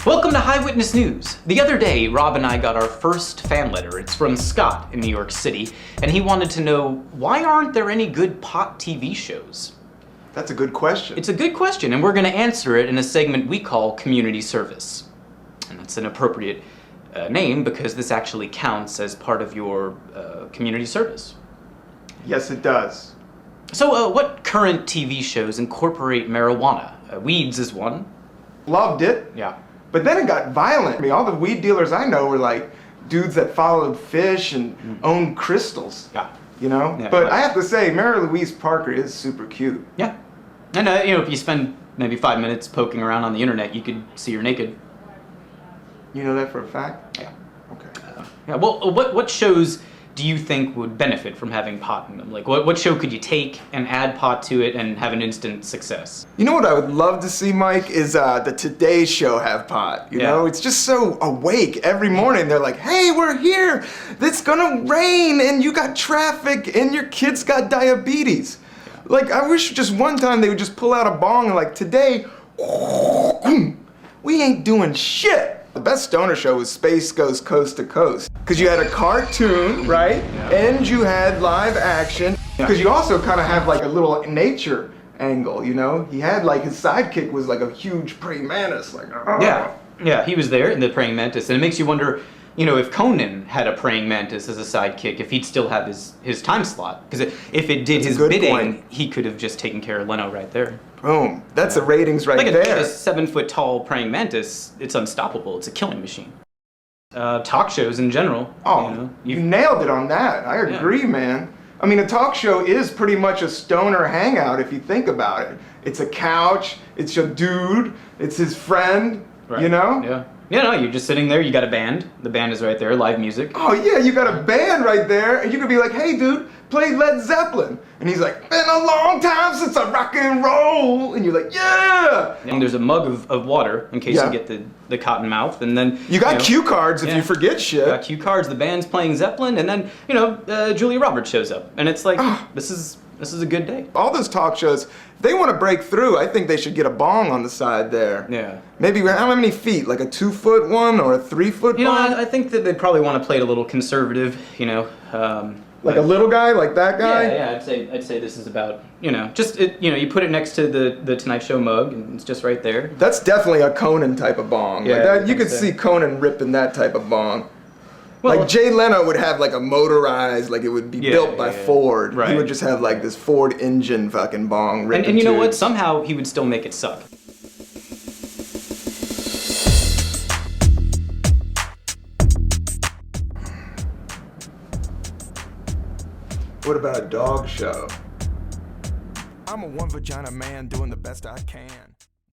Welcome to HighWitness News. The other day, Rob and I got our first fan letter. It's from Scott in New York City, and he wanted to know, why aren't there any good pot TV shows? That's a good question. It's a good question, and we're going to answer it in a segment we call Community Service. And that's an appropriate name because this actually counts as part of your community service. Yes, it does. So what current TV shows incorporate marijuana? Weeds is one. Loved it. Yeah. But then it got violent. I mean, all the weed dealers I know were like dudes that followed fish and owned crystals. Yeah. You know? Yeah, but right. I have to say, Mary Louise-Parker is super cute. Yeah. And you know, if you spend maybe 5 minutes poking around on the internet, you could see her naked. You know that for a fact? Yeah. Okay. Yeah. Well, what shows do you think would benefit from having pot in them? Like, what show could you take and add pot to it and have an instant success? You know what I would love to see, Mike, is the Today Show have pot. You know, it's just so awake every morning. They're like, hey, we're here. It's gonna rain and you got traffic and your kid's got diabetes. Yeah. Like, I wish just one time they would just pull out a bong and like, today, we ain't doing shit. The best stoner show was Space Goes Coast to Coast. Because you had a cartoon, right? Yeah. And you had live action. Because you also kind of have like a little nature angle, you know? He had like, his sidekick was like a huge praying mantis. Like, Yeah, he was there in the praying mantis. And it makes you wonder, you know, if Conan had a praying mantis as a sidekick, if he'd still have his time slot. Because if it did his bidding, he could have just taken care of Leno right there. Boom. That's the ratings right there. Like a 7-foot-tall praying mantis, it's unstoppable. It's a killing machine. Talk shows in general. Oh, you nailed it on that. I agree, man. I mean, a talk show is pretty much a stoner hangout if you think about it. It's a couch, it's your dude, it's his friend, you know? Yeah. Yeah, no, you're just sitting there, you got a band. The band is right there, live music. Oh yeah, you got a band right there, and you could be like, hey dude, play Led Zeppelin. And he's like, been a long time since I rock and roll. And you're like, yeah! And there's a mug of water in case you get the cotton mouth, and then... You got cue cards if you forget shit. You got cue cards, the band's playing Zeppelin, and then, you know, Julia Roberts shows up. And it's like, this is a good day. All those talk shows, they want to break through. I think they should get a bong on the side there. Yeah. Maybe how many feet? Like a 2-foot one or a 3-foot bong? You know, I think that they probably want to play it a little conservative, you know. Like a little guy, like that guy? Yeah, I'd say this is about, you know, just, you know, you put it next to the Tonight Show mug, and it's just right there. That's definitely a Conan type of bong. Yeah, like that, you could see Conan ripping that type of bong. Well, like Jay Leno would have like a motorized, like it would be built by Ford. Right. He would just have like this Ford engine fucking bong. And you know what? Somehow he would still make it suck. What about a dog show? I'm a one vagina man doing the best I can.